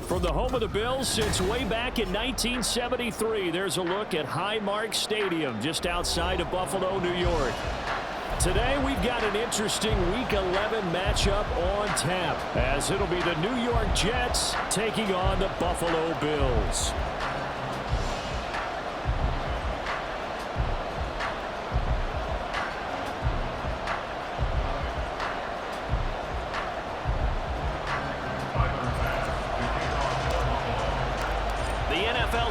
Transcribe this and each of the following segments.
From the home of the Bills since way back in 1973, there's a look at Highmark Stadium just outside of Buffalo, New York. Today we've got an interesting Week 11 matchup on tap, as it'll be the New York Jets taking on the Buffalo Bills.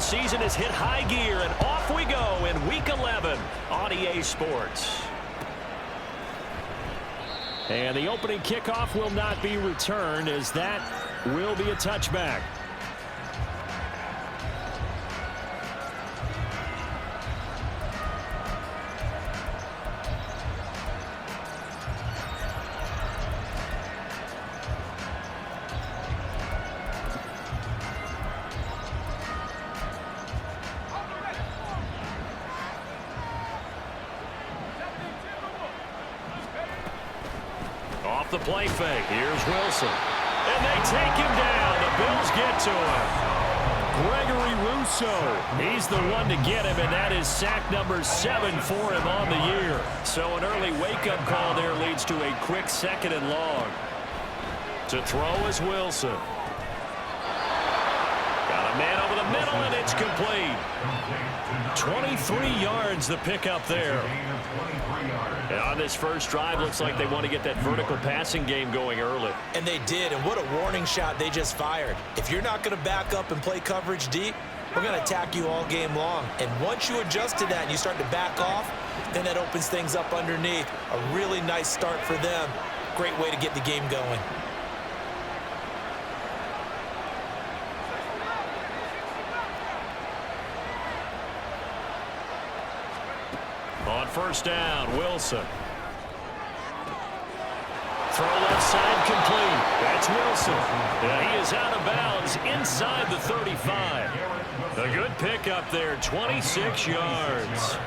Season has hit high gear, and off we go in Week 11 on EA Sports. And the opening kickoff will not be returned, as that will be a touchback. Off the play fake. Here's Wilson. And they take him down. The Bills get to him. Gregory Rousseau. He's the one to get him, and that is sack number 7 for him on the year. So an early wake-up call there leads to a quick 2nd and long. To throw is Wilson. Got a man over the middle, and it's complete. 23 yards the pickup there. And on this first drive, looks like they want to get that vertical passing game going early. And they did, and what a warning shot they just fired. If you're not going to back up and play coverage deep, we're going to attack you all game long. And once you adjust to that and you start to back off, then that opens things up underneath. A really nice start for them. Great way to get the game going. On first down, Wilson. Throw left side complete. That's Wilson. And he is out of bounds inside the 35. A good pickup there, 26 yards.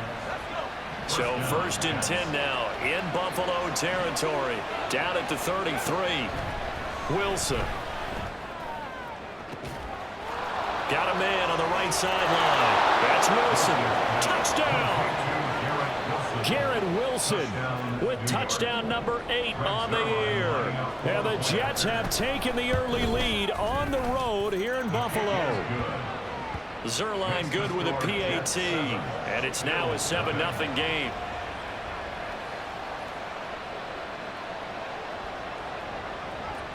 So 1st and 10 now in Buffalo territory. Down at the 33. Wilson. Got a man on the right sideline. That's Wilson. Touchdown! Garrett Wilson with touchdown number 8 on the year. And the Jets have taken the early lead on the road here in Buffalo. Zerline good with a PAT. And it's now a 7-0 game.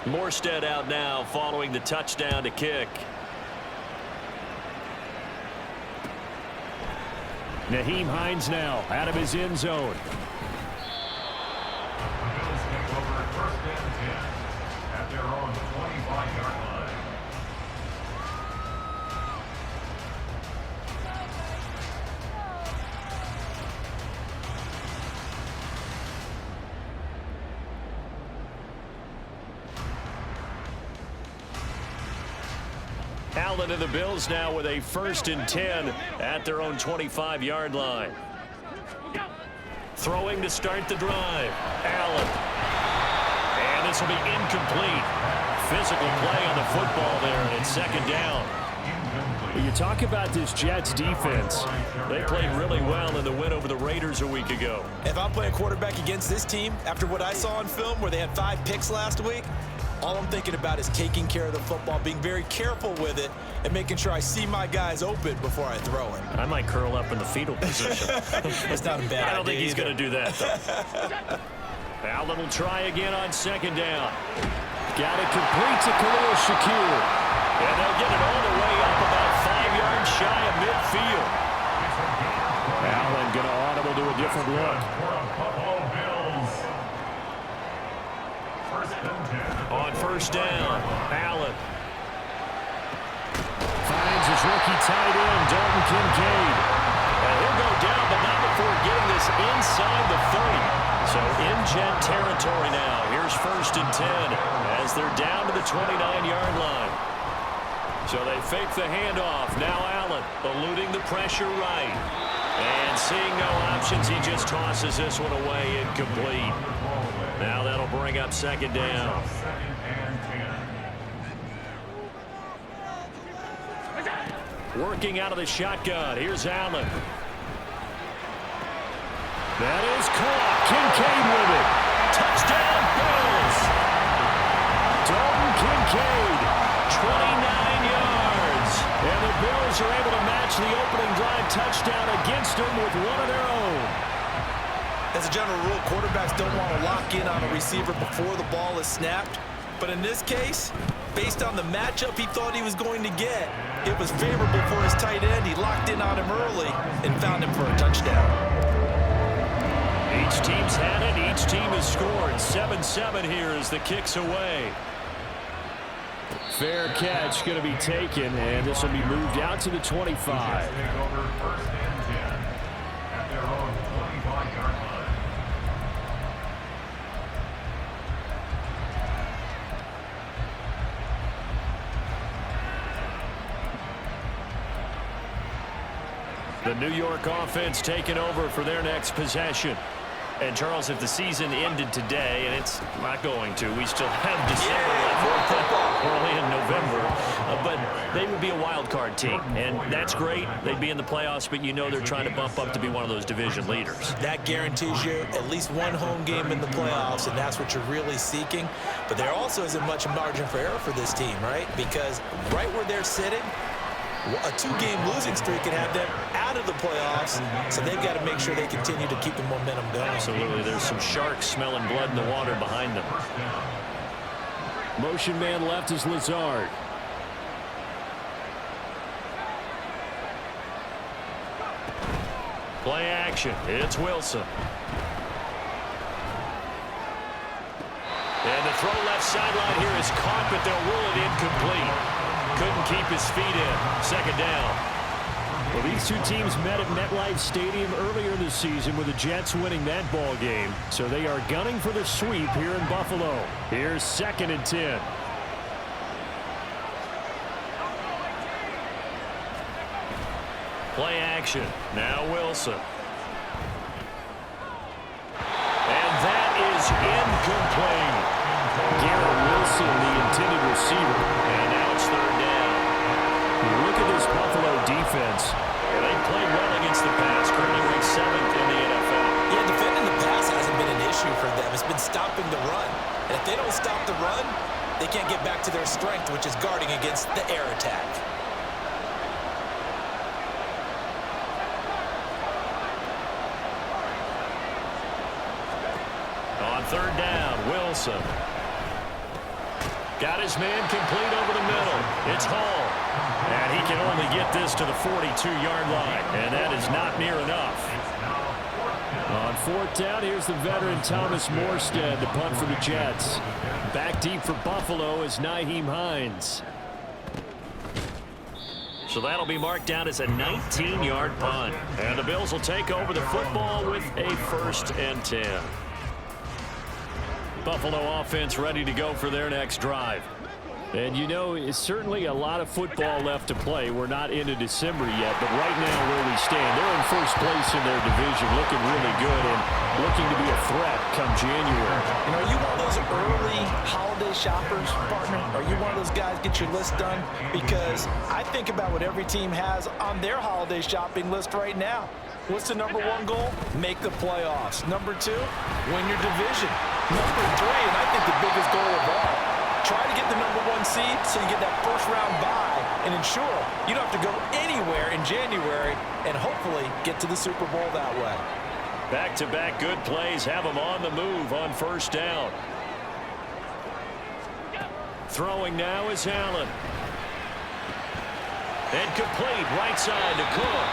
Morstead out now following the touchdown to kick. Nyheim Hines now out of his end zone. The Bills take over 1st and 10 at their own 25-yard line. Allen and the Bills now with a 1st and 10 at their own 25-yard line. Throwing to start the drive. Allen. And this will be incomplete. Physical play on the football there, and it's 2nd down. When you talk about this Jets defense, they played really well in the win over the Raiders a week ago. If I'm playing quarterback against this team, after what I saw on film where they had 5 picks last week, all I'm thinking about is taking care of the football, being very careful with it, and making sure I see my guys open before I throw it. I might curl up in the fetal position. That's not a bad idea. I don't think he's going to do that, though. Allen will try again on 2nd down. Got it complete to Khalil Shakir. And they'll get it all the way up about 5 yards shy of midfield. Allen going to audible to a different look. On 1st down, Allen finds his rookie tight end, Dalton Kincaid. And he'll go down, but not before getting this inside the 30. So in Jet territory now. Here's 1st and 10 as they're down to the 29-yard line. So they fake the handoff. Now Allen eluding the pressure right. And seeing no options, he just tosses this one away incomplete. Now that'll bring up second down. Working out of the shotgun. Here's Allen. That is caught. Kincaid with it. Touchdown, Bills. Dalton Kincaid, 29 yards. And the Bills are able to match the opening drive touchdown against them with one of their own. As a general rule, quarterbacks don't want to lock in on a receiver before the ball is snapped. But in this case, based on the matchup he thought he was going to get, it was favorable for his tight end. He locked in on him early and found him for a touchdown. Each team's had it. Each team has scored. 7-7 here as the kick's away. Fair catch going to be taken, and this will be moved out to the 25. The New York offense taking over for their next possession. And, Charles, if the season ended today, and it's not going to, we still have December left, early in November, but they would be a wild card team, and that's great. They'd be in the playoffs, but you know they're trying to bump up to be one of those division leaders. That guarantees you at least one home game in the playoffs, and that's what you're really seeking. But there also isn't much margin for error for this team, right? Because right where they're sitting, a two-game losing streak can have them out of the playoffs, so they've got to make sure they continue to keep the momentum going. Absolutely. There's some sharks smelling blood in the water behind them. Motion man left is Lazard. Play action. It's Wilson. And the throw left sideline here is caught, but they'll rule it incomplete. Couldn't keep his feet in. Second down. Well, these two teams met at MetLife Stadium earlier this season with the Jets winning that ball game. So they are gunning for the sweep here in Buffalo. Here's 2nd and 10. Play action. Now Wilson. And that is incomplete. Garrett Wilson, the intended receiver. And now it's 3rd down. Look at this Buffalo defense. They played well against the pass, currently ranked 7th in the NFL. Yeah, defending the pass hasn't been an issue for them. It's been stopping the run. And if they don't stop the run, they can't get back to their strength, which is guarding against the air attack. On 3rd down, Wilson. Got his man complete over the middle. It's Hall. And he can only get this to the 42-yard line. And that is not near enough. On 4th down, here's the veteran Thomas Morstead, the punt for the Jets. Back deep for Buffalo is Nyheim Hines. So that'll be marked down as a 19-yard punt. And the Bills will take over the football with a 1st and 10. Buffalo offense ready to go for their next drive. And you know, it's certainly a lot of football left to play. We're not into December yet, but right now where we stand, they're in 1st place in their division, looking really good and looking to be a threat come January. You know, are you one of those early holiday shoppers, partner? Are you one of those guys get your list done? Because I think about what every team has on their holiday shopping list right now. What's the number 1 goal? Make the playoffs. Number 2, win your division. Number 3, and I think the biggest goal of all, try to get the number 1 seed so you get that 1st round bye and ensure you don't have to go anywhere in January and hopefully get to the Super Bowl that way. Back-to-back good plays have them on the move on 1st down. Throwing now is Allen. And complete right side to Cook.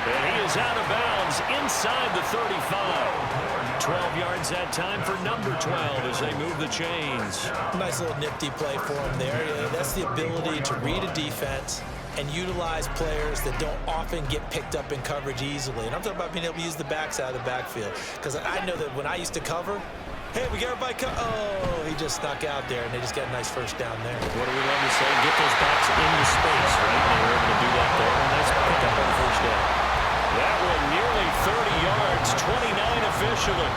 And he is out of bounds inside the 35. 12 yards that time for number 12 as they move the chains. Nice little nifty play for him there. Yeah, that's the ability to read a defense and utilize players that don't often get picked up in coverage easily. And I'm talking about being able to use the backs out of the backfield. Because I know that when I used to cover, Hey, we got everybody oh, he just snuck out there, and they just got a nice first down there. What do we love to say? Get those backs into space, right? They were able to do that there. Nice pickup on the first down. That one nearly 30 yards, 29 officially.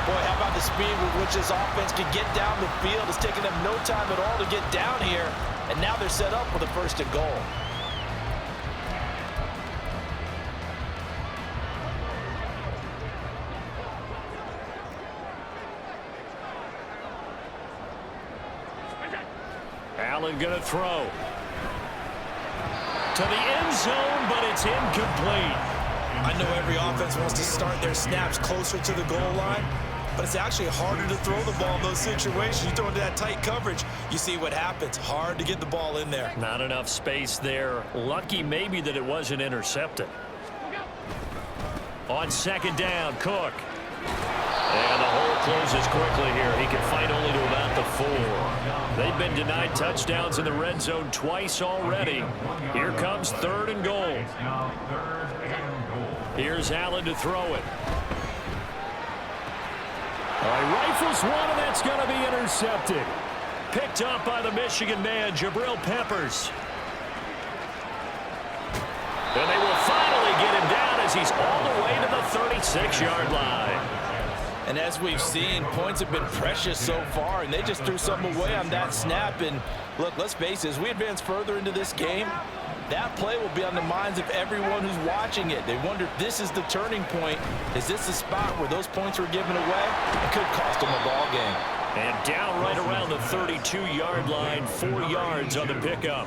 Boy, how about the speed with which this offense can get down the field? It's taking them no time at all to get down here, and now they're set up for the first and goal. Allen going to throw to the end zone, but it's incomplete. I know every offense wants to start their snaps closer to the goal line, but it's actually harder to throw the ball in those situations. You throw into that tight coverage, you see what happens. Hard to get the ball in there. Not enough space there. Lucky maybe that it wasn't intercepted. On second down, Cook. And the hole closes quickly here. He can fight only to about the 4. They've been denied touchdowns in the red zone twice already. Here comes 3rd and goal. Here's Allen to throw it. Rifles one, and that's going to be intercepted. Picked up by the Michigan man, Jabril Peppers. And they will finally get him down as he's all the way to the 36-yard line. And as we've seen, points have been precious so far, and they just threw something away on that snap. And look, let's face it, as we advance further into this game, that play will be on the minds of everyone who's watching it. They wonder if this is the turning point. Is this the spot where those points were given away? It could cost them a ball game. And down right around the 32-yard line, 4 yards on the pickup.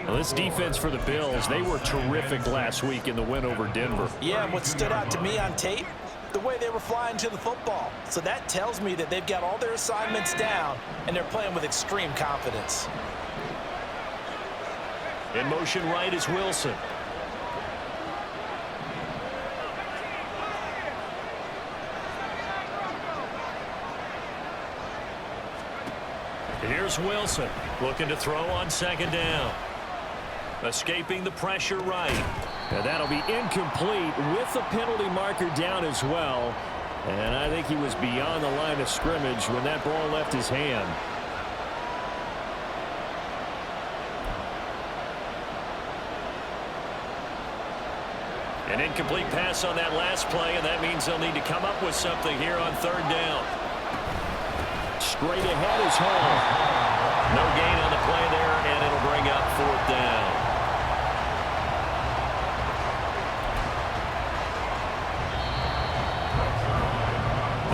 Well, this defense for the Bills, they were terrific last week in the win over Denver. Yeah, and what stood out to me on tape, the way they were flying to the football. So that tells me that they've got all their assignments down, and they're playing with extreme confidence. In motion right is Wilson. Here's Wilson looking to throw on second down. Escaping the pressure right. And that'll be incomplete with the penalty marker down as well. And I think he was beyond the line of scrimmage when that ball left his hand. An incomplete pass on that last play, and that means they'll need to come up with something here on 3rd down. Straight ahead is home. No gain on the play there, and it'll bring up 4th down.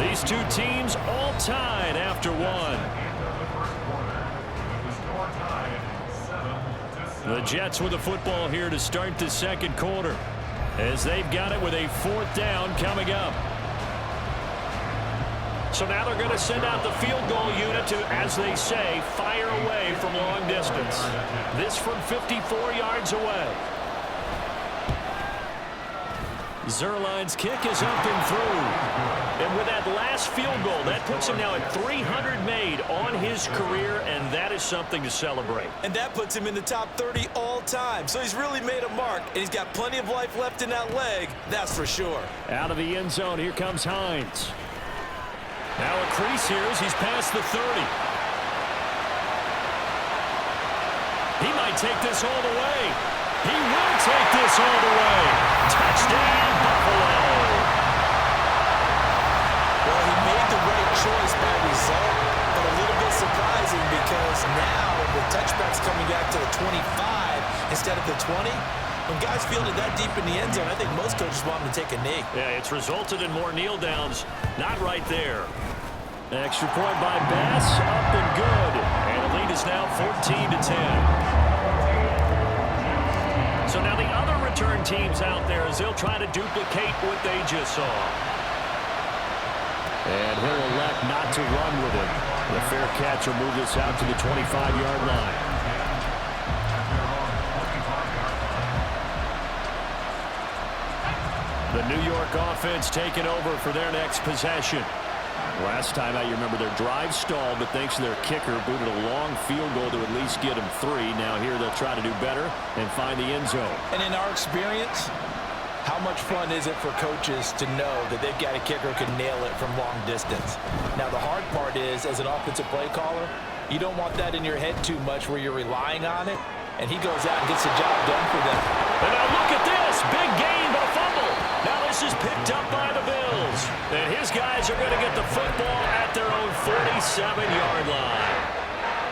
These two teams all tied after one. The Jets with the football here to start the second quarter, as they've got it with a 4th down coming up. So now they're going to send out the field goal unit to, as they say, fire away from long distance. This from 54 yards away. Zuerlein's kick is up and through. And with that last field goal, that puts him now at 300 made on his career, and that is something to celebrate. And that puts him in the top 30 all time. So he's really made a mark, and he's got plenty of life left in that leg, that's for sure. Out of the end zone, here comes Hines. Now a crease here as he's past the 30. He might take this all the way. He will take this all the way. Touchdown, Buffalo. Well, he made the right choice by result, but a little bit surprising because now the touchback's coming back to the 25 instead of the 20. When guys field it that deep in the end zone, I think most coaches want them to take a knee. Yeah, it's resulted in more kneel downs. Not right there. Extra point by Bass, up and good. And the lead is now 14-10. So now the other return teams out there as they'll try to duplicate what they just saw. And he'll elect not to run with it. The fair catch will move this out to the 25-yard line. The New York offense taking over for their next possession. Last time out, you remember their drive stalled, but thanks to their kicker, booted a long field goal to at least get them 3. Now here they'll try to do better and find the end zone. And in our experience, How much fun is it for coaches to know that they've got a kicker who can nail it from long distance? Now, the hard part is, as an offensive play caller, you don't want that in your head too much where you're relying on it, and he goes out and gets the job done for them. And now look at this. Big gain, but a fumble. Now this is picked up by the Bills. And his guys are going to get the football at their own 47-yard line.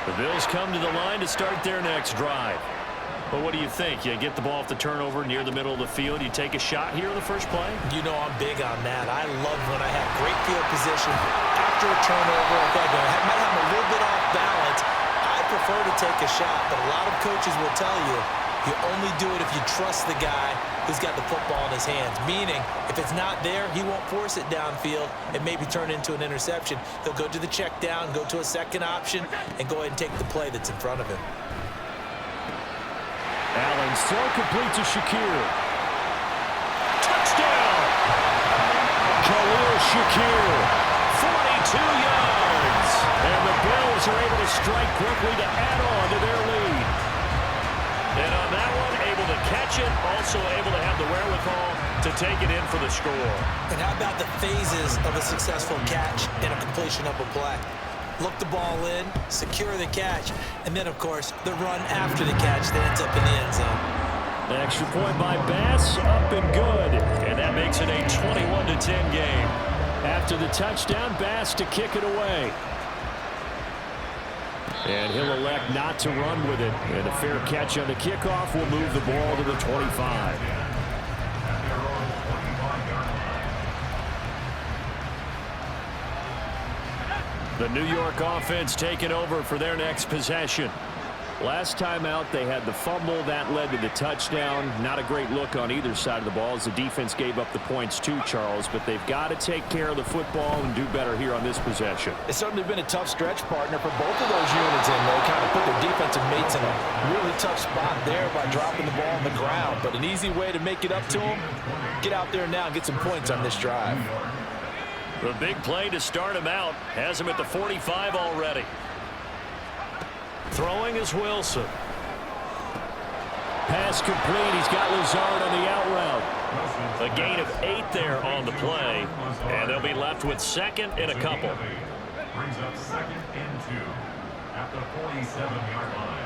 The Bills come to the line to start their next drive. But what do you think? You get the ball off the turnover near the middle of the field. You take a shot here in the first play? You know I'm big on that. I love when I have great field position after a turnover. Okay, I might have a little bit off balance. I prefer to take a shot, but a lot of coaches will tell you you only do it if you trust the guy who's got the football in his hands. Meaning, if it's not there, he won't force it downfield and maybe turn into an interception. He'll go to the check down, go to a second option, and go ahead and take the play that's in front of him. Allen's throw complete to Shakir. Touchdown! Khalil Shakir, 42 yards. And the Bills are able to strike quickly to add on to their lead. And on that one, able to catch it, also able to have the wherewithal to take it in for the score. And how about the phases of a successful catch and a completion of a play? Look the ball in, secure the catch, and then, of course, the run after the catch that ends up in the end zone. The extra point by Bass, up and good. And that makes it a 21-10 game. After the touchdown, Bass to kick it away. And he'll elect not to run with it. And a fair catch on the kickoff will move the ball to the 25. The New York offense taking over for their next possession. Last time out, they had the fumble. That led to the touchdown. Not a great look on either side of the ball as the defense gave up the points too, Charles. But they've got to take care of the football and do better here on this possession. It's certainly been a tough stretch, partner, for both of those units, and they kind of put their defensive mates in a really tough spot there by dropping the ball on the ground. But an easy way to make it up to them, get out there now and get some points on this drive. The big play to start him out has him at the 45 already. Throwing is Wilson. Pass complete. He's got Lazard on the out route. A gain of 8 there on the play. And they'll be left with second and a couple. Brings up second and 2 at the 47-yard line.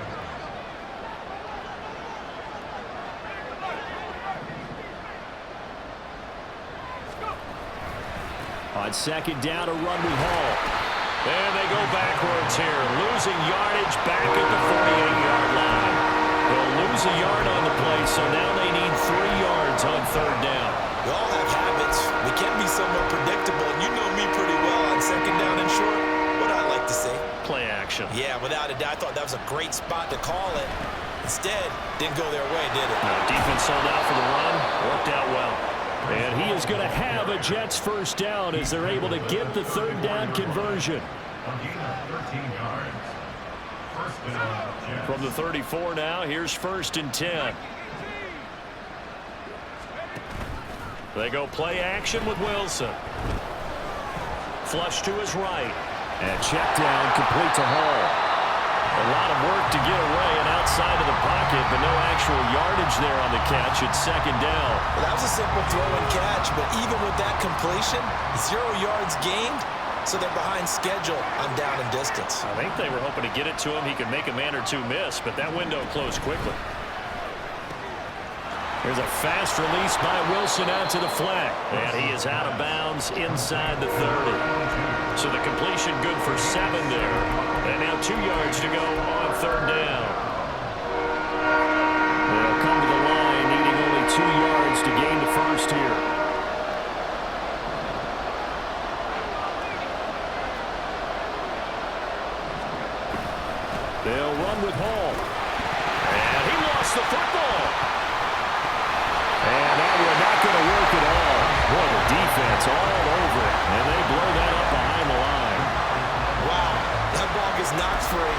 On second down, a run with Hall. And they go backwards here. Losing yardage back at the 48-yard line. They'll lose a yard on the play, so now they need 3 yards on third down. We all have habits. We can be somewhat predictable, and you know me pretty well on second down and short. What I like to say? Play action. Yeah, without a doubt. I thought that was a great spot to call it. Instead, didn't go their way, did it? No, defense sold out for the run. Worked out well. And he is going to have a Jets first down as they're able to get the third down conversion. From the 34 now, here's first and 10. They go play action with Wilson. Flush to his right. And check down complete to Hall. A lot of work to get away and outside of the pocket, but no actual yardage there on the catch. It's second down. Well, that was a simple throw and catch, but even with that completion, 0 yards gained, so they're behind schedule on down and distance. I think they were hoping to get it to him. He could make a man or two miss, but that window closed quickly. There's a fast release by Wilson out to the flat. And he is out of bounds inside the 30. So the completion good for 7 there. And now 2 yards to go on third down. They'll come to the line needing only 2 yards to gain the first here. They'll run with Hall. And he lost the football. And that one not going to work at all. Boy, the defense all over it. And they blow that up behind the line. Wow, that ball gets knocked free,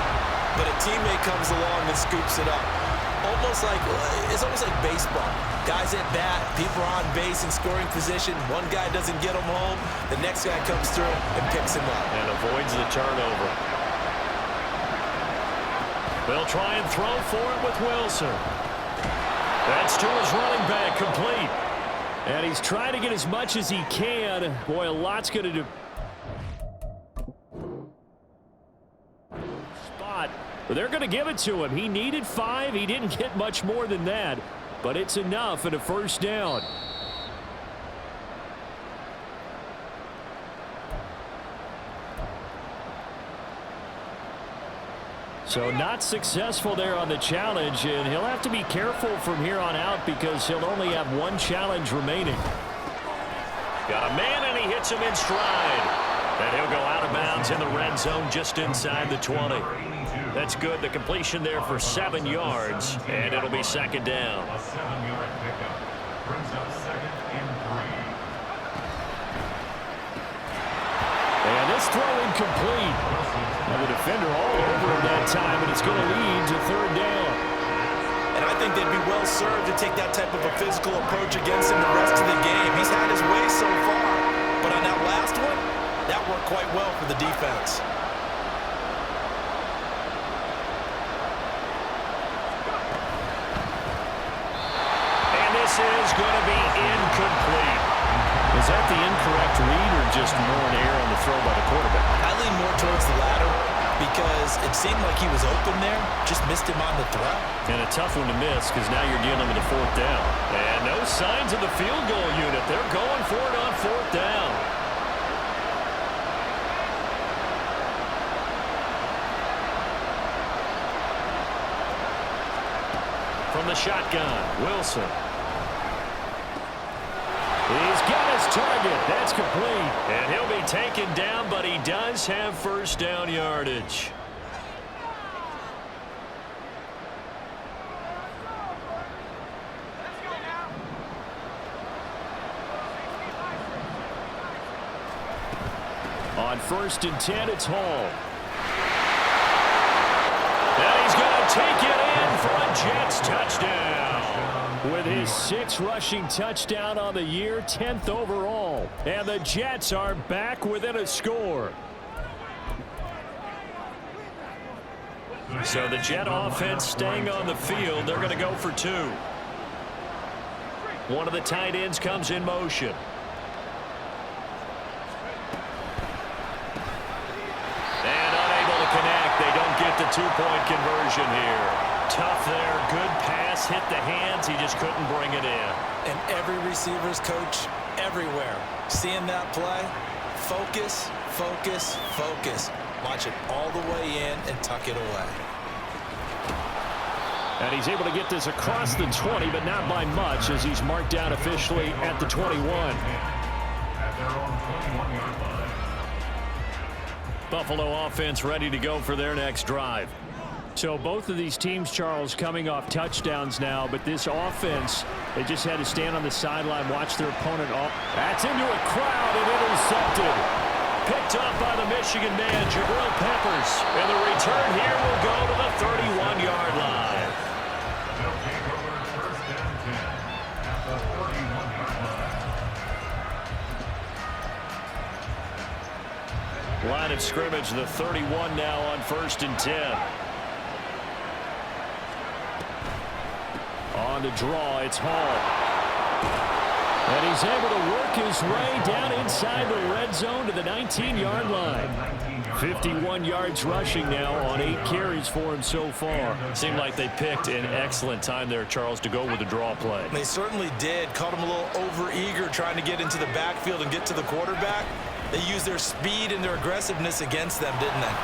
but a teammate comes along and scoops it up. It's almost like baseball. Guys at bat, people are on base in scoring position. One guy doesn't get him home. The next guy comes through and picks him up. And avoids the turnover. They'll try and throw for it with Wilson. That's to his running back, complete. And he's trying to get as much as he can. Boy, a lot's going to do. Spot. But they're going to give it to him. He needed 5. He didn't get much more than that. But it's enough and a first down. So not successful there on the challenge, and he'll have to be careful from here on out because he'll only have 1 challenge remaining. Got a man, and he hits him in stride. And he'll go out of bounds in the red zone just inside the 20. That's good. The completion there for 7 yards, and it'll be second down. A 7-yard pickup brings up 2nd and 3. And this throw incomplete. And the defender all over him that time, and it's going to lead to 3rd down. And I think they'd be well served to take that type of a physical approach against him the rest of the game. He's had his way so far, but on that last one, that worked quite well for the defense. And this is going to be incomplete. Was that the incorrect read or just more an error on the throw by the quarterback? I lean more towards the latter because it seemed like he was open there, just missed him on the throw. And a tough one to miss because now you're dealing with a 4th down. And no signs of the field goal unit. They're going for it on 4th down. From the shotgun, Wilson. He's got his target. That's complete. And he'll be taken down, but he does have first down yardage. On 1st and 10, it's Hall. And he's going to take it in for a Jets touchdown. With his 6th rushing touchdown on the year, 10th overall. And the Jets are back within a score. So the Jet offense staying on the field. They're going to go for 2. One of the tight ends comes in motion. And unable to connect. They don't get the 2-point conversion here. Tough there. Good pass. Hit the hands. He just couldn't bring it in. And every receiver's coach everywhere. Seeing that play, focus, focus, focus. Watch it all the way in and tuck it away. And he's able to get this across the 20, but not by much as he's marked down officially at the 21. At their own 21-yard line. Buffalo offense ready to go for their next drive. So both of these teams, Charles, coming off touchdowns now, but this offense, they just had to stand on the sideline, watch their opponent off. That's into a crowd and intercepted. Picked up by the Michigan man, Jabril Peppers. And the return here will go to the 31-yard line. They'll take over 1st and 10 at the 31-yard line. Line of scrimmage, the 31 now on 1st and 10. On the draw, it's Hall. And he's able to work his way down inside the red zone to the 19-yard line. 51 yards rushing now on 8 carries for him so far. Seemed like they picked an excellent time there, Charles, to go with the draw play. They certainly did. Caught him a little over-eager trying to get into the backfield and get to the quarterback. They used their speed and their aggressiveness against them, didn't they?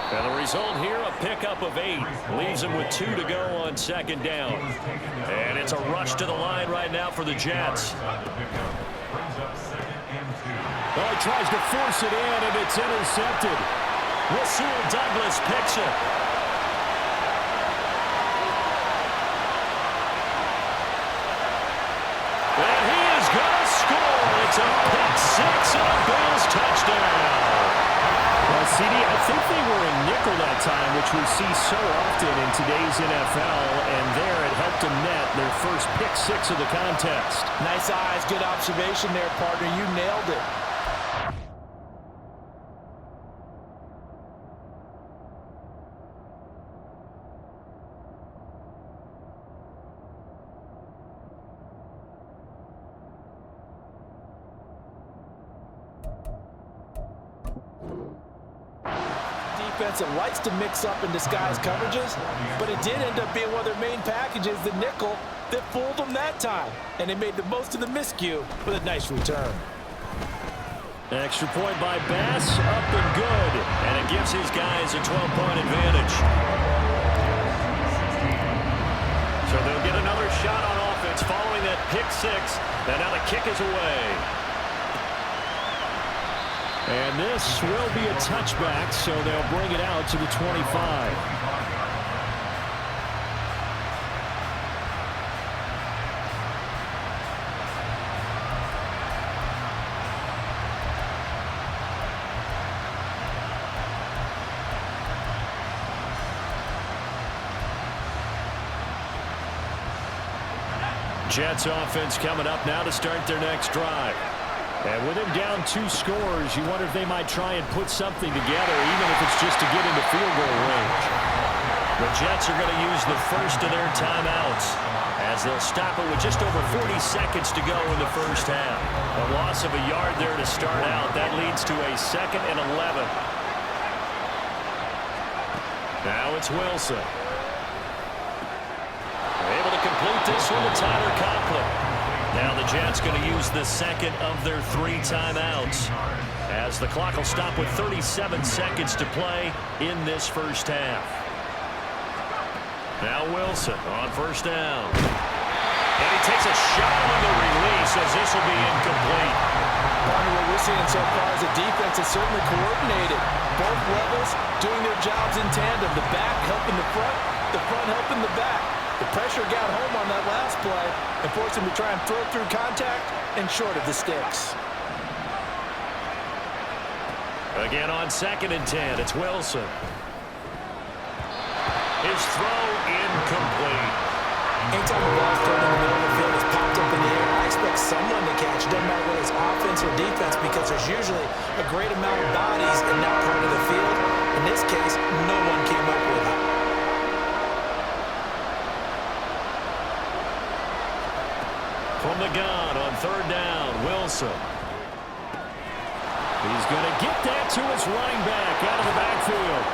And the result here, a pickup of 8. Leaves him with 2 to go on 2nd down. And it's a rush to the line right now for the Jets. Well, he tries to force it in, and it's intercepted. Rasul Douglas picks it. And he is going to score. It's a pick 6 and a Bills touchdown. Well, CD, I think they were in nickel that time, which we see so often in today's NFL, and there it helped them net their first pick 6 of the contest. Nice eyes, good observation there, partner. You nailed it. defense that likes to mix up and disguise coverages, but it did end up being one of their main packages, the nickel, that fooled them that time. And they made the most of the miscue with a nice return. Extra point by Bass, up and good. And it gives his guys a 12-point advantage. So they'll get another shot on offense following that pick six. And now the kick is away. And this will be a touchback, so they'll bring it out to the 25. Jets offense coming up now to start their next drive. And with him down 2 scores, you wonder if they might try and put something together, even if it's just to get into field goal range. The Jets are going to use the first of their timeouts as they'll stop it with just over 40 seconds to go in the first half. A loss of a yard there to start out. That leads to a 2nd and 11. Now it's Wilson. Able to complete this one to Tyler Conklin. Now the Jets going to use the second of their 3 timeouts as the clock will stop with 37 seconds to play in this first half. Now Wilson on first down. And he takes a shot on the release as this will be incomplete. What we're seeing so far is a defense that's certainly coordinated. Both levels doing their jobs in tandem. The back helping the front helping the back. The pressure got home on that last play and forced him to try and throw through contact and short of the sticks. Again on 2nd and 10, it's Wilson. His throw incomplete. Anytime the ball's thrown in the middle of the field, it's popped up in the air, I expect someone to catch. It doesn't matter whether it's offense or defense because there's usually a great amount of bodies in that part of the field. In this case, no one came up with it. From the gun on 3rd down, Wilson. He's going to get that to his running back out of the backfield.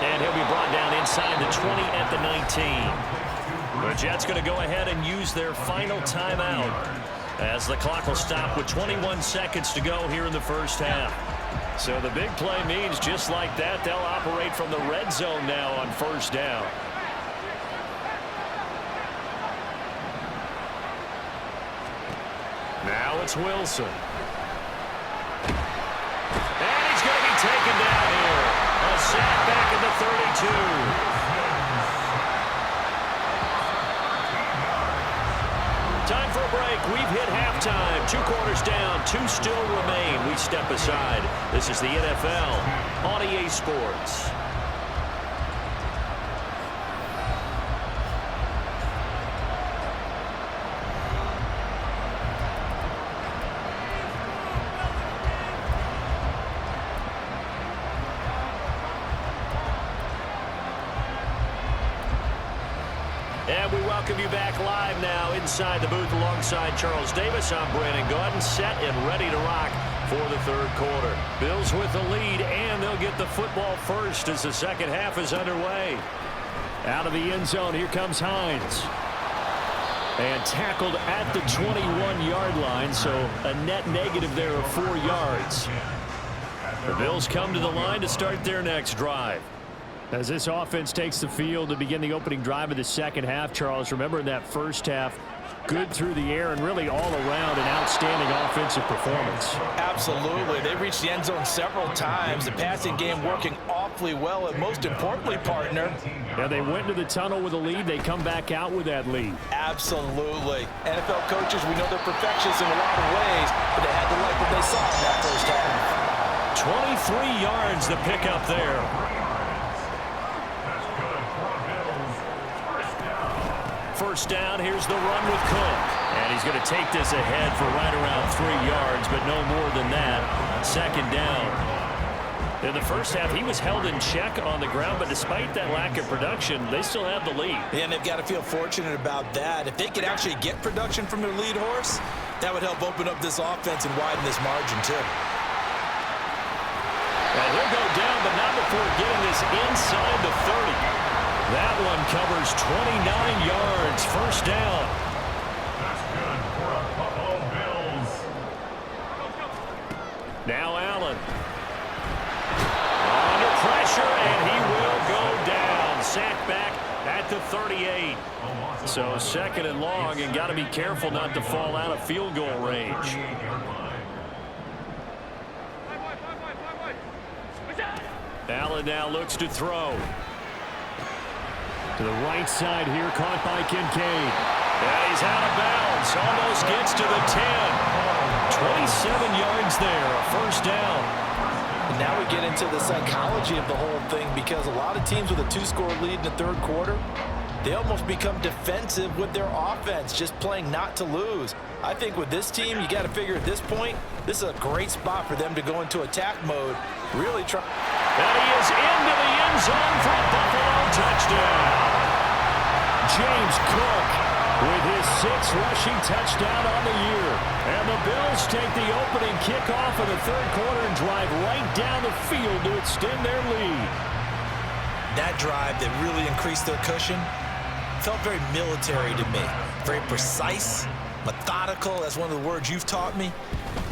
And he'll be brought down inside the 20 at the 19. The Jets going to go ahead and use their final timeout as the clock will stop with 21 seconds to go here in the first half. So the big play means just like that, they'll operate from the red zone now on first down. Now it's Wilson. And he's going to be taken down here. A sack back at the 32. Time for a break. We've hit halftime. 2 quarters down. 2 still remain. We step aside. This is the NFL on EA Sports. And we welcome you back live now inside the booth alongside Charles Davis. I'm Brandon Gaudin, set and ready to rock for the 3rd quarter. Bills with the lead, and they'll get the football first as the second half is underway. Out of the end zone, here comes Hines. And tackled at the 21-yard line, so a net negative there of 4 yards. The Bills come to the line to start their next drive. As this offense takes the field to begin the opening drive of the second half, Charles, remember in that first half, good through the air and really all around an outstanding offensive performance. Absolutely. They reached the end zone several times. The passing game working awfully well, and most importantly, partner. Yeah, they went to the tunnel with a lead. They come back out with that lead. Absolutely. NFL coaches, we know they're perfectionists in a lot of ways, but they had to like what they saw in that first half. 23 yards the pickup there. First down, here's the run with Cook. And he's going to take this ahead for right around 3 yards, but no more than that. Second down. In the first half, he was held in check on the ground, but despite that lack of production, they still have the lead. And they've got to feel fortunate about that. If they could actually get production from their lead horse, that would help open up this offense and widen this margin, too. And he'll go down, but not before getting this inside the 30. That one covers 29 yards. First down. That's good for a Buffalo Bills. Now Allen. Under pressure, and he will go down. Sacked back at the 38. So second and long, and got to be careful not to fall out of field goal range. Allen now looks to throw. To the right side here, caught by Kincaid. Yeah, he's out of bounds. Almost gets to the 10. 27 yards there, a first down. And now we get into the psychology of the whole thing, because a lot of teams with a 2-score lead in the third quarter, they almost become defensive with their offense, just playing not to lose. I think with this team, you got to figure at this point, this is a great spot for them to go into attack mode, really try. And he is into the end zone for a Buffalo touchdown. James Cook with his 6th rushing touchdown on the year. And the Bills take the opening kickoff of the third quarter and drive right down the field to extend their lead. That drive that really increased their cushion felt very military to me. Very precise, methodical. That's one of the words you've taught me.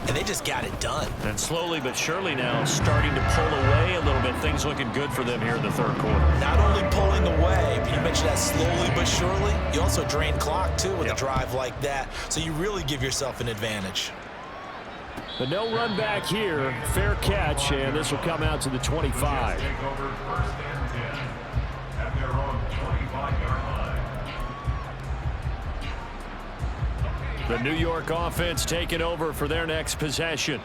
And they just got it done. And slowly but surely now starting to pull away a little bit. Things looking good for them here in the third quarter. Not only pulling away, but you mentioned that slowly but surely. You also drain clock, too, with a drive like that. So you really give yourself an advantage. But no run back here. Fair catch, and this will come out to the 25. Take over first and 10 at their own 25-yard line. The New York offense taking over for their next possession.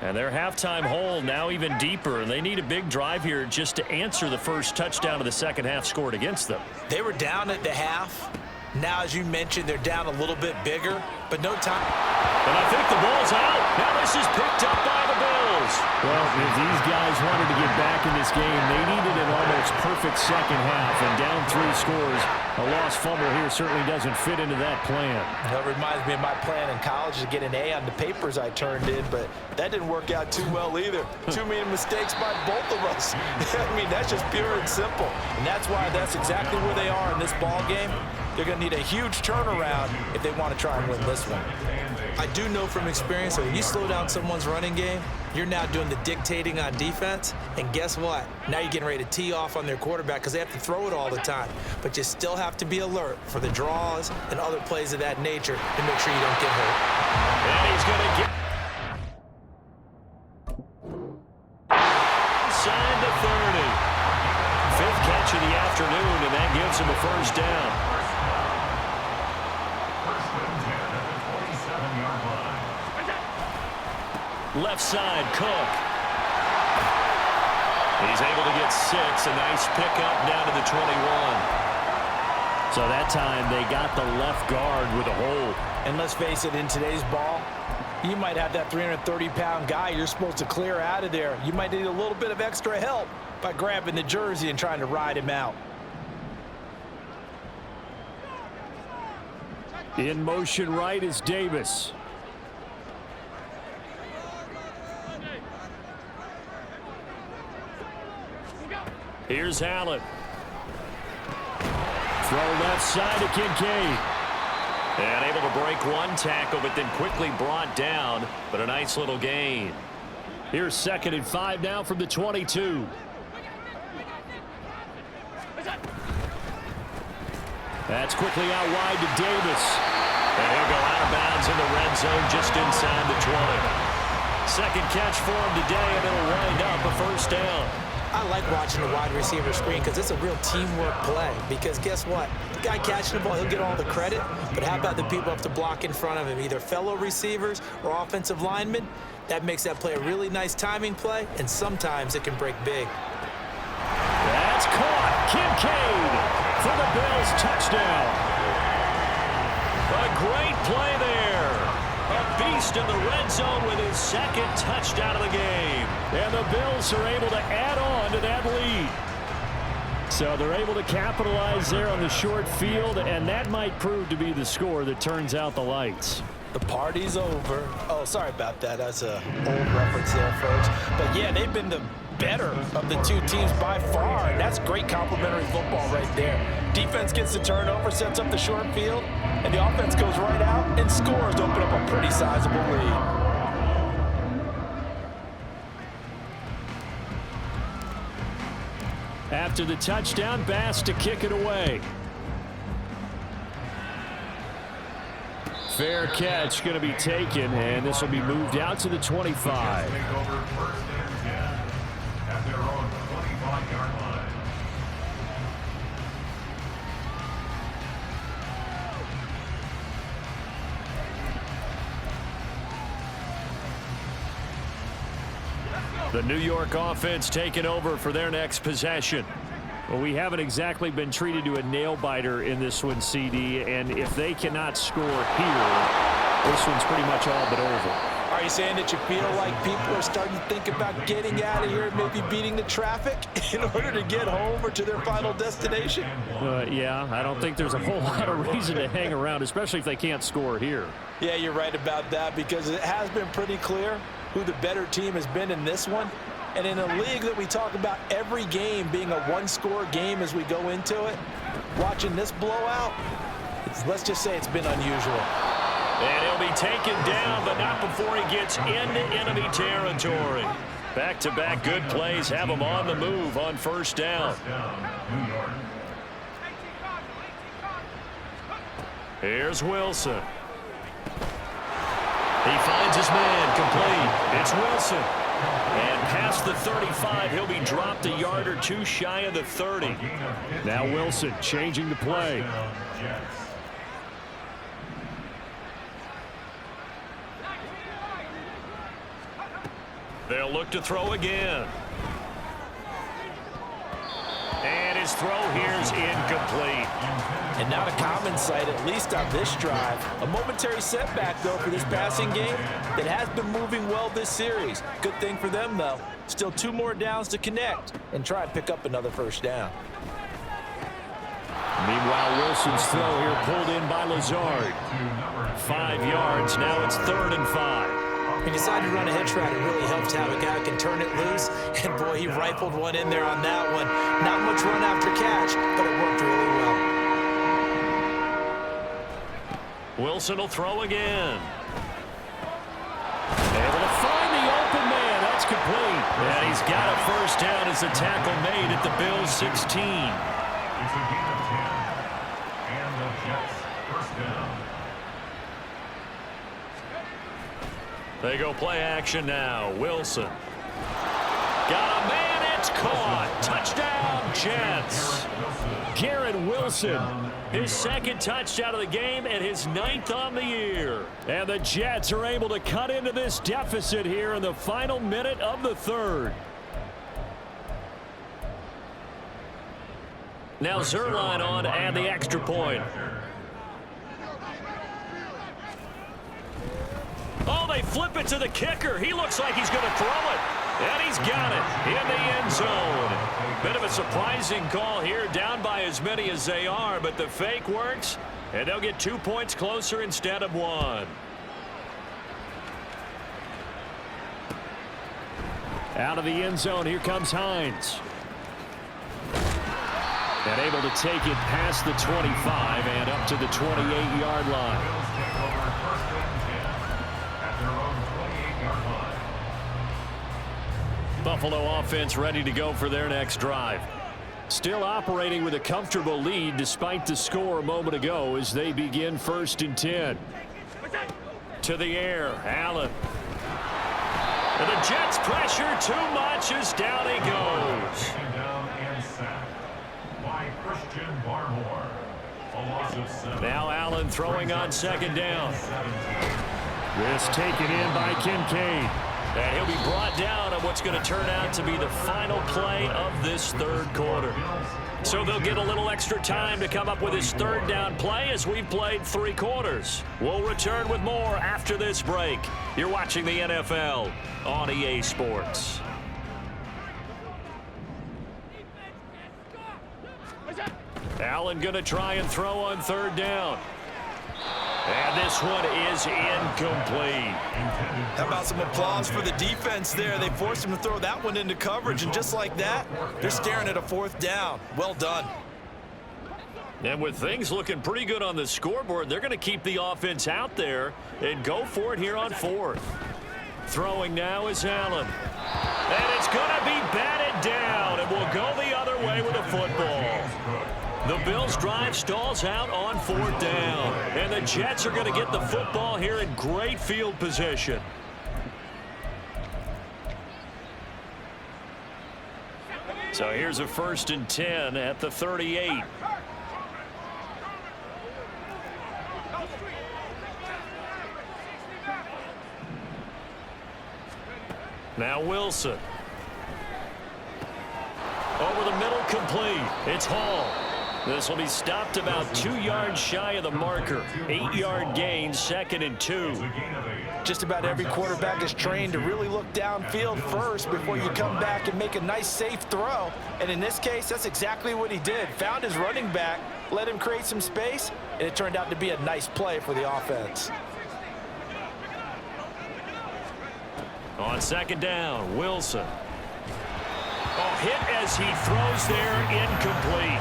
And their halftime hole now even deeper, and they need a big drive here just to answer the first touchdown of the second half scored against them. They were down at the half. Now, as you mentioned, they're down a little bit bigger, but no time. And I think the ball's out. Now this is picked up by the Bills. Well, if these guys wanted to get back in this game, they needed an almost perfect second half, and down 3 scores. A lost fumble here certainly doesn't fit into that plan. That reminds me of my plan in college to get an A on the papers I turned in, but that didn't work out too well either. Too many mistakes by both of us. I mean, that's just pure and simple. And that's why that's exactly where they are in this ball game. They're going to need a huge turnaround if they want to try and win this one. I do know from experience that when you slow down someone's running game, you're now doing the dictating on defense. And guess what? Now you're getting ready to tee off on their quarterback because they have to throw it all the time. But you still have to be alert for the draws and other plays of that nature to make sure you don't get hurt. And he's going to get inside the 30. 5th catch of the afternoon, and that gives him a first down. Left side, Cook. He's able to get 6. A nice pickup down to the 21. So that time they got the left guard with a hold. And let's face it, in today's ball, you might have that 330-pound guy you're supposed to clear out of there. You might need a little bit of extra help by grabbing the jersey and trying to ride him out. In motion right is Davis. Here's Allen. Throw left side to Kincaid. And able to break one tackle, but then quickly brought down. But a nice little gain. Here's 2nd and 5 now from the 22. That's quickly out wide to Davis. And he'll go out of bounds in the red zone just inside the 20. Second catch for him today, and it'll wind up a first down. I like watching the wide receiver screen because it's a real teamwork play. Because guess what? The guy catching the ball, he'll get all the credit. But how about the people have to block in front of him, either fellow receivers or offensive linemen? That makes that play a really nice timing play, and sometimes it can break big. That's caught. Kincaid for the Bills touchdown. A great play there. A beast in the red zone with his 2nd touchdown of the game. And the Bills are able to add on to that lead. So they're able to capitalize there on the short field, and that might prove to be the score that turns out the lights. The party's over. Oh, sorry about that. That's an old reference there, folks. But, yeah, they've been the better of the two teams by far, and that's great complementary football right there. Defense gets the turnover, sets up the short field, and the offense goes right out and scores to open up a pretty sizable lead. After the touchdown, Bass to kick it away. Fair catch going to be taken, and this will be moved out to the 25. Take over first and 10 at their own 25-yard line. The New York offense taking over for their next possession. Well, we haven't exactly been treated to a nail-biter in this one, CD, and if they cannot score here, this one's pretty much all but over. Are you saying that you feel like people are starting to think about getting out of here and maybe beating the traffic in order to get home or to their final destination? Yeah, I don't think there's a whole lot of reason to hang around, especially if they can't score here. Yeah, you're right about that, because it has been pretty clear who the better team has been in this one. And in a league that we talk about every game being a one-score game as we go into it, watching this blowout, let's just say it's been unusual. And he'll be taken down, but not before he gets into enemy territory. Back-to-back good plays have him on the move on first down. New York. Here's Wilson. He finds his man complete. It's Wilson. And past the 35, he'll be dropped a yard or two shy of the 30. Now Wilson changing the play. They'll look to throw again. And his throw here's incomplete. And not a common sight, at least on this drive. A momentary setback, though, for this passing game that has been moving well this series. Good thing for them, though. Still 2 more downs to connect and try and pick up another first down. Meanwhile, Wilson's throw here pulled in by Lazard. 5 yards. Now it's 3rd and 5. He decided to run a hitch route. It really helped to have a guy who can turn it loose. And, boy, he rifled one in there on that one. Not much run after catch, but it worked really well. Wilson will throw again. Able to find the open man. That's complete. And he's got a first down as the tackle made at the Bills' 16. It's a gain of 10. And the Jets first down. They go play action now. Wilson. Got a man. It's caught. Touchdown, Jets. Garrett Wilson. His 2nd touchdown of the game and his 9th on the year. And the Jets are able to cut into this deficit here in the final minute of the 3rd. Now Zerline on to add the extra point. Oh, they flip it to the kicker. He looks like he's going to throw it. And he's got it in the end zone. Bit of a surprising call here, down by as many as they are, but the fake works, and they'll get 2 points closer instead of 1. Out of the end zone, here comes Hines. And able to take it past the 25 and up to the 28-yard line. Buffalo offense ready to go for their next drive. Still operating with a comfortable lead despite the score a moment ago as they begin 1st and 10. To the air, Allen. And the Jets pressure too much as down he goes. Taken down and sacked by Christian Barmore. A loss of 7. Now Allen throwing on 2nd down. This taken in by Kincaid. And he'll be brought down on what's going to turn out to be the final play of this 3rd quarter. So they'll get a little extra time to come up with his 3rd down play as we've played 3 quarters. We'll return with more after this break. You're watching the NFL on EA Sports. Allen going to try and throw on 3rd down. And this one is incomplete. How about some applause for the defense there? They forced him to throw that one into coverage, and just like that, they're staring at a 4th down. Well done. And with things looking pretty good on the scoreboard, they're going to keep the offense out there and go for it here on 4th. Throwing now is Allen. And it's going to be batted down, and will go the other way with the football. The Bills' drive stalls out on 4th down, and the Jets are going to get the football here in great field position. So here's a 1st and 10 at the 38. Now Wilson. Over the middle, complete. It's Hall. This will be stopped about 2 yards shy of the marker. 8-yard gain, 2nd and 2. Just about every quarterback is trained to really look downfield first before you come back and make a nice, safe throw. And in this case, that's exactly what he did. Found his running back, let him create some space, and it turned out to be a nice play for the offense. On 2nd down, Wilson. Oh, hit as he throws there, incomplete.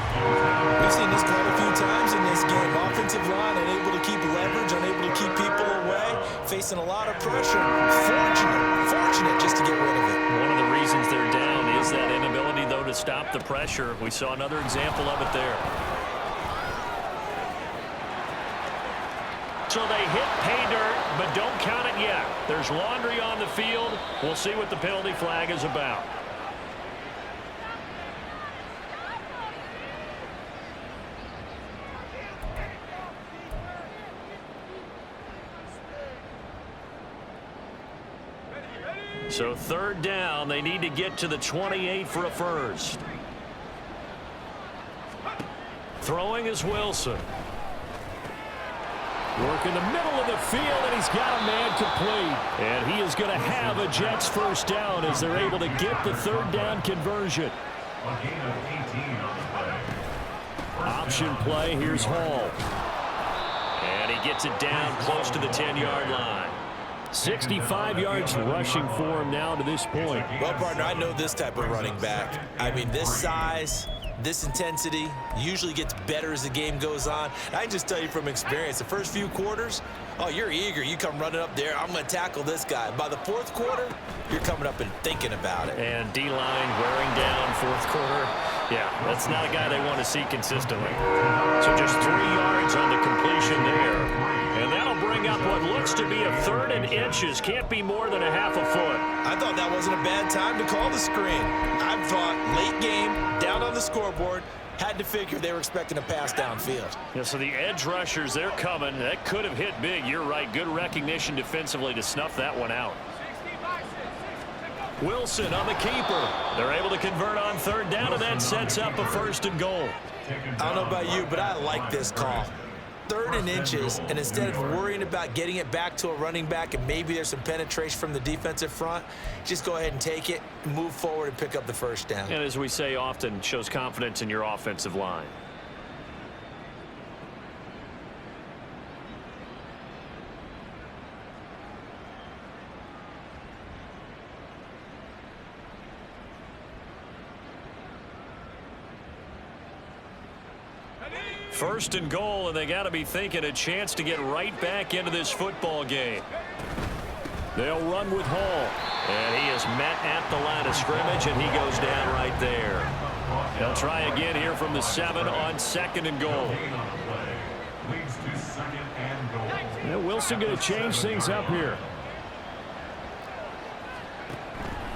We've seen this quite a few times in this game. Offensive line unable to keep leverage, unable to keep people away, facing a lot of pressure. Fortunate just to get rid of it. One of the reasons they're down is that inability, though, to stop the pressure. We saw another example of it there. So they hit pay dirt, but don't count it yet. There's laundry on the field. We'll see what the penalty flag is about. So 3rd down, they need to get to the 28 for a 1st. Throwing is Wilson. Work in the middle of the field, and he's got a man complete. And he is going to have a Jets 1st down as they're able to get the 3rd down conversion. A gain of 18 on the play. Option play, here's Hall. And he gets it down close to the 10-yard line. 65 yards rushing for him now to this point. Well, partner, I know this type of running back. I mean, this size, this intensity usually gets better as the game goes on. I can just tell you from experience, the first few quarters, oh, you're eager. You come running up there, I'm going to tackle this guy. By the 4th quarter, you're coming up and thinking about it. And D-line wearing down 4th quarter. Yeah, that's not a guy they want to see consistently. So just 3 yards on the completion there. And that'll bring up what looks to be a 3rd and inches. Can't be more than a half a foot. I thought that wasn't a bad time to call the screen. I thought late game, down on the scoreboard, had to figure they were expecting a pass downfield. Yeah, so the edge rushers, they're coming. That could have hit big. You're right. Good recognition defensively to snuff that one out. Wilson on the keeper. They're able to convert on 3rd down, and that sets up a 1st and goal. I don't know about you, but I like this call. 3rd and inches, and instead of worrying about getting it back to a running back and maybe there's some penetration from the defensive front, just go ahead and take it, move forward, and pick up the 1st down. And as we say often, shows confidence in your offensive line. First and goal, and they got to be thinking a chance to get right back into this football game. They'll run with Hall, and he is met at the line of scrimmage, and he goes down right there. They'll try again here from the 7 on 2nd and goal. Leads to 2nd and goal. Yeah, Wilson going to change things up here.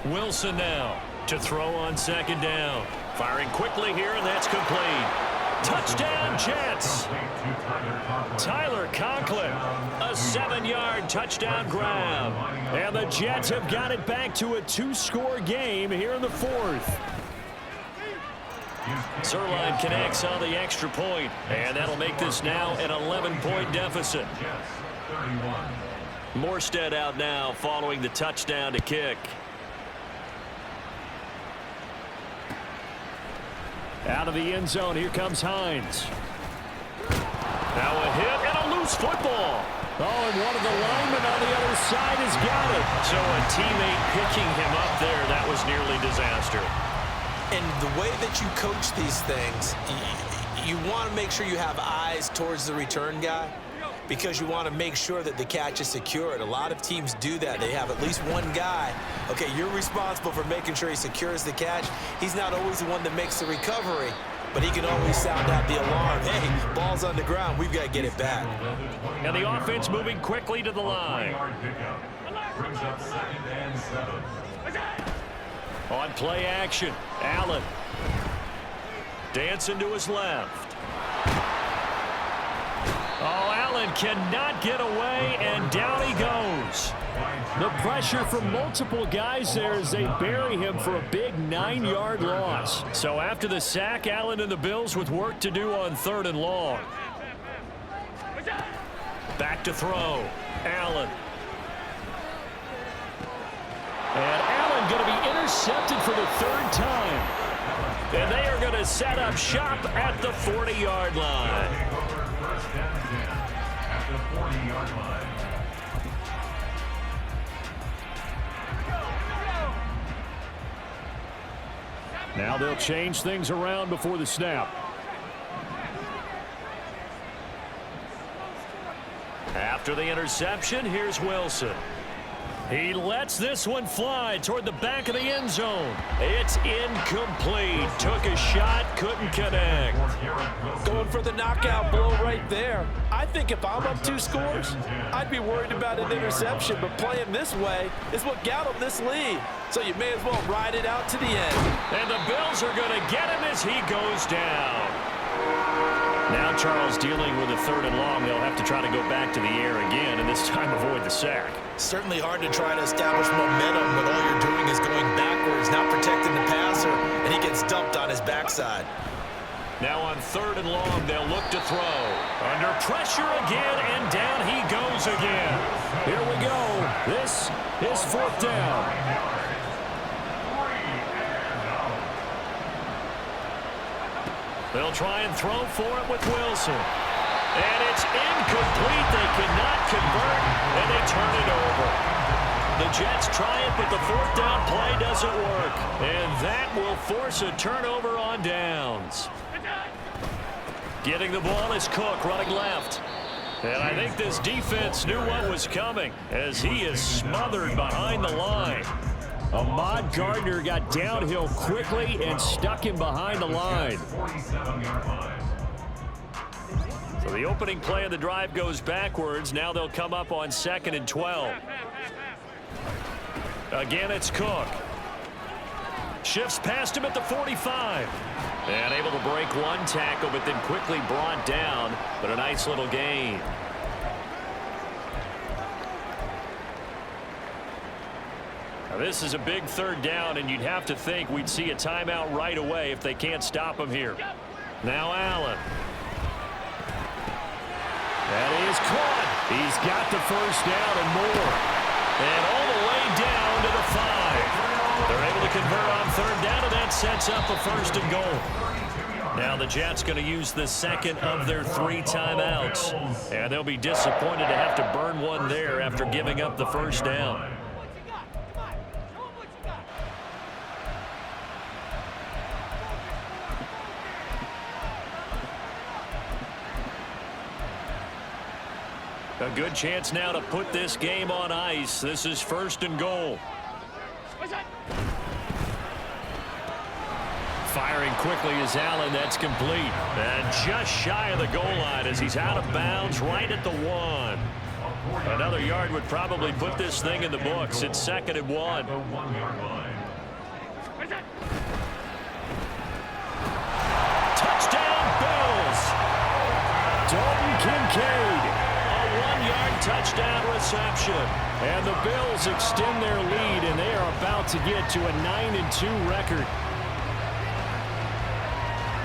Wilson now to throw on 2nd down. Firing quickly here, and that's complete. Touchdown, Jets. Tyler Conklin, a 7-yard touchdown grab. And the Jets have got it back to a 2-score game here in the 4th. Zerline connects on the extra point, and that'll make this now an 11-point deficit. Morstead out now following the touchdown to kick. Out of the end zone, here comes Hines. Now a hit and a loose football. Oh, and one of the linemen on the other side has got it. So a teammate picking him up there, that was nearly disaster. And the way that you coach these things, you want to make sure you have eyes towards the return guy because you want to make sure that the catch is secured. A lot of teams do that. They have at least one guy. Okay, you're responsible for making sure he secures the catch. He's not always the one that makes the recovery, but he can always sound out the alarm. Hey, ball's on the ground. We've got to get it back. And the offense moving quickly to the line. Brings up 2nd and 7. On play action, Allen. Dancing to his left. Oh, Allen cannot get away, and down he goes. The pressure from multiple guys there as they bury him for a big 9-yard loss. So after the sack, Allen and the Bills with work to do on 3rd and long. Back to throw. Allen. And Allen going to be intercepted for the 3rd time. And they are going to set up shop at the 40-yard line. First and 10 at the 40-yard line. Now they'll change things around before the snap. After the interception, here's Wilson. He lets this one fly toward the back of the end zone. It's incomplete. Took a shot, couldn't connect. Going for the knockout blow right there. I think if I'm up 2 scores, I'd be worried about an interception, but playing this way is what got him this lead. So you may as well ride it out to the end. And the Bills are going to get him as he goes down. Now Charles dealing with a 3rd and long. They'll have to try to go back to the air again, and this time avoid the sack. Certainly hard to try to establish momentum when all you're doing is going backwards, not protecting the passer, and he gets dumped on his backside. Now on 3rd and long, they'll look to throw. Under pressure again, and down he goes again. Here we go. This is 4th down. They'll try and throw for it with Wilson. And it's incomplete. They cannot convert, and they turn it over. The Jets try it, but the 4th down play doesn't work. And that will force a turnover on downs. Getting the ball is Cook running left. And I think this defense knew what was coming as he is smothered behind the line. Ahmad Gardner got downhill quickly and stuck him behind the line. So the opening play of the drive goes backwards. Now they'll come up on 2nd and 12. Again, it's Cook. Shifts past him at the 45. And able to break one tackle, but then quickly brought down. But a nice little gain. Now this is a big 3rd down, and you'd have to think we'd see a timeout right away if they can't stop him here. Now Allen. That is caught. He's got the 1st down and more. And all the way down to the 5. They're able to convert on 3rd down, and that sets up a 1st and goal. Now the Jets going to use the 2nd of their 3 timeouts. And they'll be disappointed to have to burn one there after giving up the 1st down. A good chance now to put this game on ice. This is 1st and goal. Firing quickly is Allen. That's complete. And just shy of the goal line as he's out of bounds right at the 1. Another yard would probably put this thing in the books. It's 2nd and 1. Touchdown, Bills. Dalton Kincaid. 1-yard touchdown reception. And the Bills extend their lead, and they are about to get to a 9-2 record.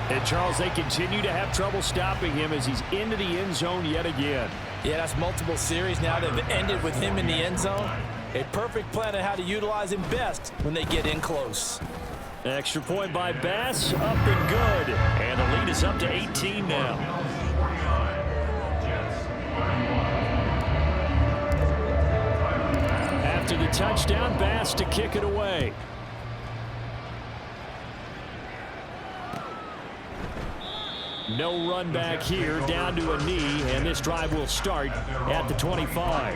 And Charles, they continue to have trouble stopping him as he's into the end zone yet again. Yeah, that's multiple series now that have ended with him in the end zone. A perfect plan on how to utilize him best when they get in close. Extra point by Bass, up and good. And the lead is up to 18 now. After the touchdown, Bass to kick it away. No run back here, down to a knee, and this drive will start at the 25.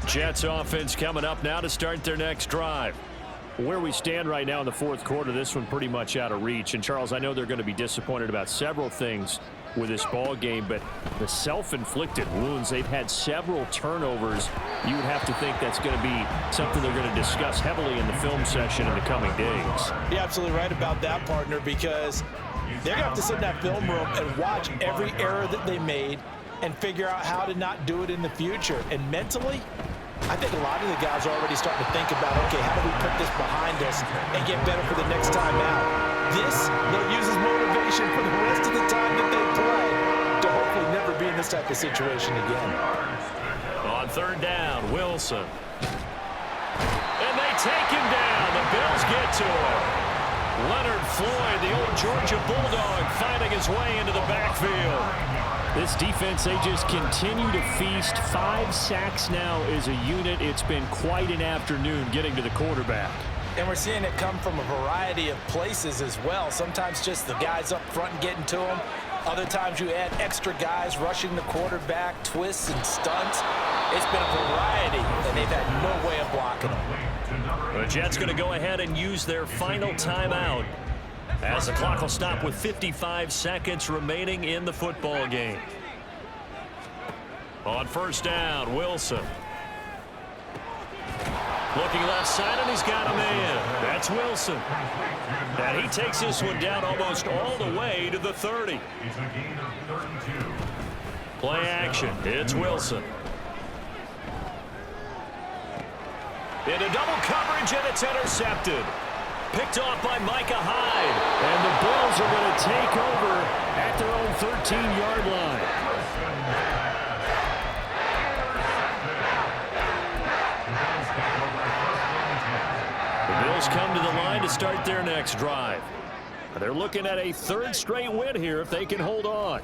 Jets offense coming up now to start their next drive. Where we stand right now in the fourth quarter, this one pretty much out of reach. And Charles, I know they're going to be disappointed about several things with this ball game, but the self-inflicted wounds, they've had several turnovers. You would have to think that's going to be something they're going to discuss heavily in the film session in the coming days. You're absolutely right about that, partner, because they're going to have to sit in that film room and watch every error that they made and figure out how to not do it in the future. And mentally, I think a lot of the guys are already starting to think about, okay, how do we put this behind us and get better for the next time out? This, they'll use as motivation for the rest of the time that they play to hopefully never be in this type of situation again. On third down, Wilson. And they take him down. The Bills get to him. Leonard Floyd, the old Georgia Bulldog, finding his way into the backfield. This defense, they just continue to feast. 5 sacks now as a unit. It's been quite an afternoon getting to the quarterback. And we're seeing it come from a variety of places as well. Sometimes just the guys up front getting to them. Other times you add extra guys rushing the quarterback, twists and stunts. It's been a variety, and they've had no way of blocking them. The Jets going to go ahead and use their final timeout as the clock will stop with 55 seconds remaining in the football game. On first down, Wilson. Looking left side, and he's got a man. That's Wilson. And he takes this one down almost all the way to the 30. Play action. It's Wilson. Into double coverage, and it's intercepted. Picked off by Micah Hyde. And the Bills are going to take over at their own 13-yard line. The Bills come to the line to start their next drive. They're looking at a 3rd straight win here if they can hold on.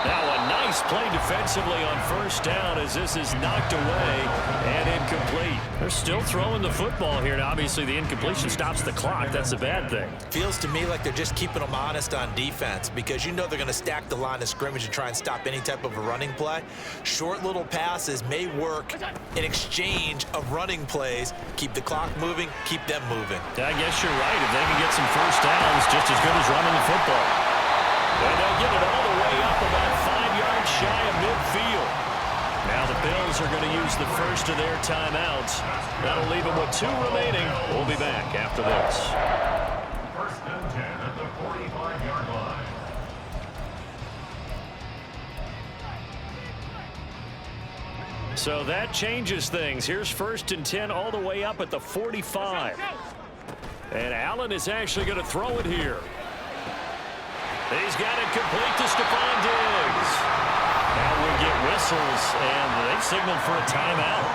Now a nice play defensively on first down as this is knocked away and incomplete. They're still throwing the football here. Now, obviously, the incompletion stops the clock. That's a bad thing. Feels to me like they're just keeping them honest on defense because you know they're going to stack the line of scrimmage and try and stop any type of a running play. Short little passes may work in exchange of running plays. Keep the clock moving, keep them moving. I guess you're right. If they can get some first downs, just as good as running the football. And they'll get it all the way up about 5 yards shy of midfield. Now the Bills are going to use the first of their timeouts. That'll leave them with 2 remaining. We'll be back after this. First and 10 at the 45-yard line. So that changes things. Here's first and 10 all the way up at the 45. And Allen is actually going to throw it here. He's got it complete to Stephon Diggs. Now we'll get whistles, and they've signaled for a timeout.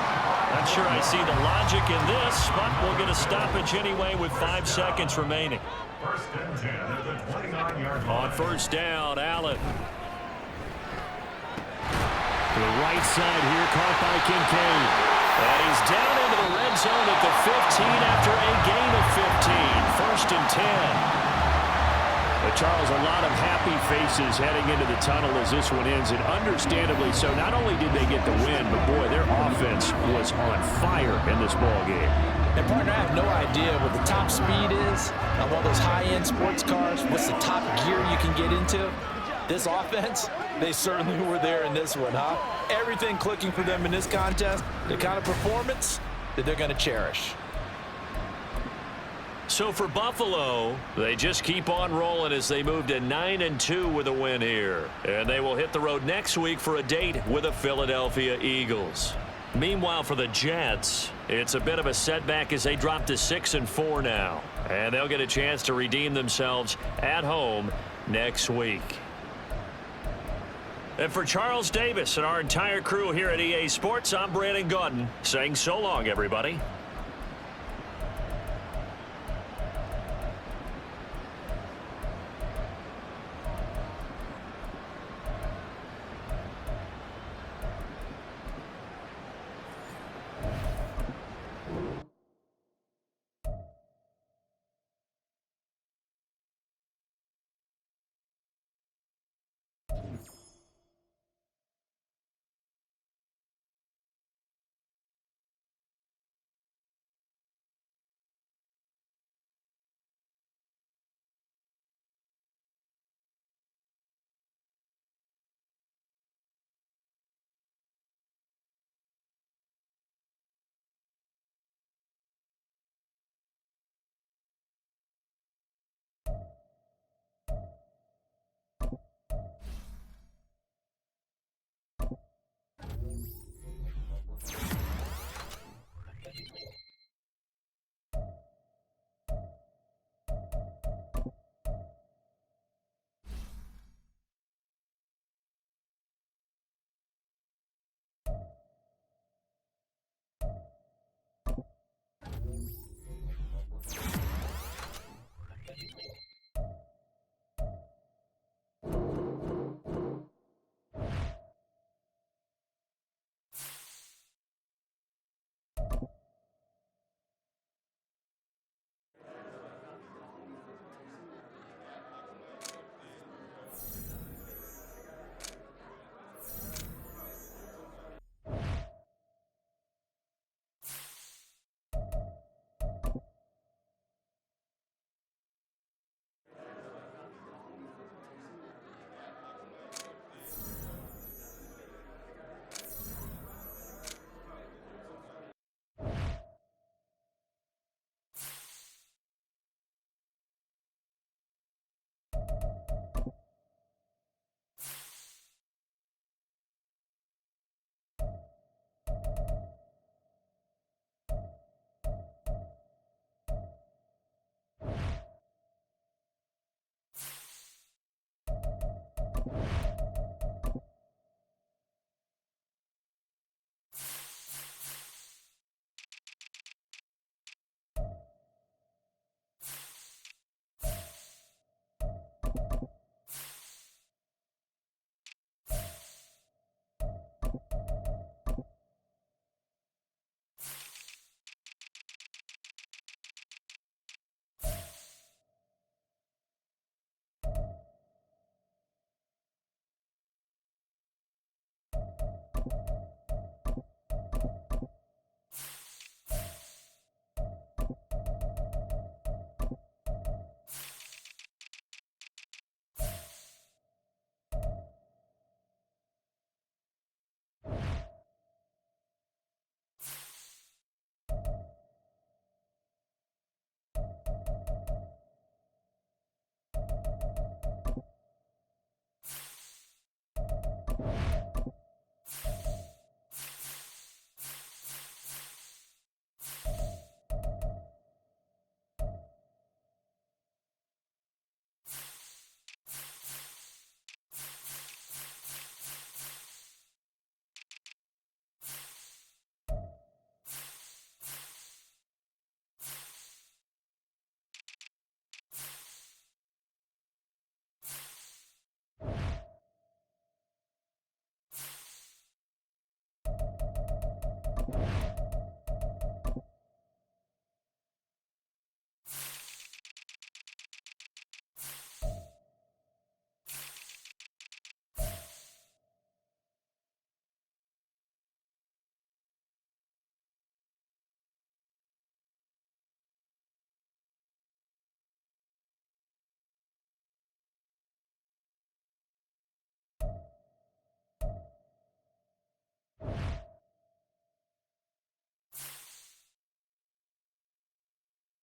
Not sure I see the logic in this, but we'll get a stoppage anyway with 5 seconds remaining. First and 10 at the 29-yard line. On first down, Allen. To the right side here, caught by Kincaid. And he's down into the red zone at the 15 after a gain of 15. First and 10. But Charles, a lot of happy faces heading into the tunnel as this one ends, and understandably so. Not only did they get the win, but boy, their offense was on fire in this ball game. And partner, I have no idea what the top speed is on one of those high-end sports cars. What's the top gear you can get into? This offense, they certainly were there in this one, huh? Everything clicking for them in this contest, the kind of performance that they're going to cherish. So for Buffalo, they just keep on rolling as they move to 9-2 with a win here. And they will hit the road next week for a date with the Philadelphia Eagles. Meanwhile, for the Jets, it's a bit of a setback as they drop to 6-4 now. And they'll get a chance to redeem themselves at home next week. And for Charles Davis and our entire crew here at EA Sports, I'm Brandon Gaudin saying so long, everybody.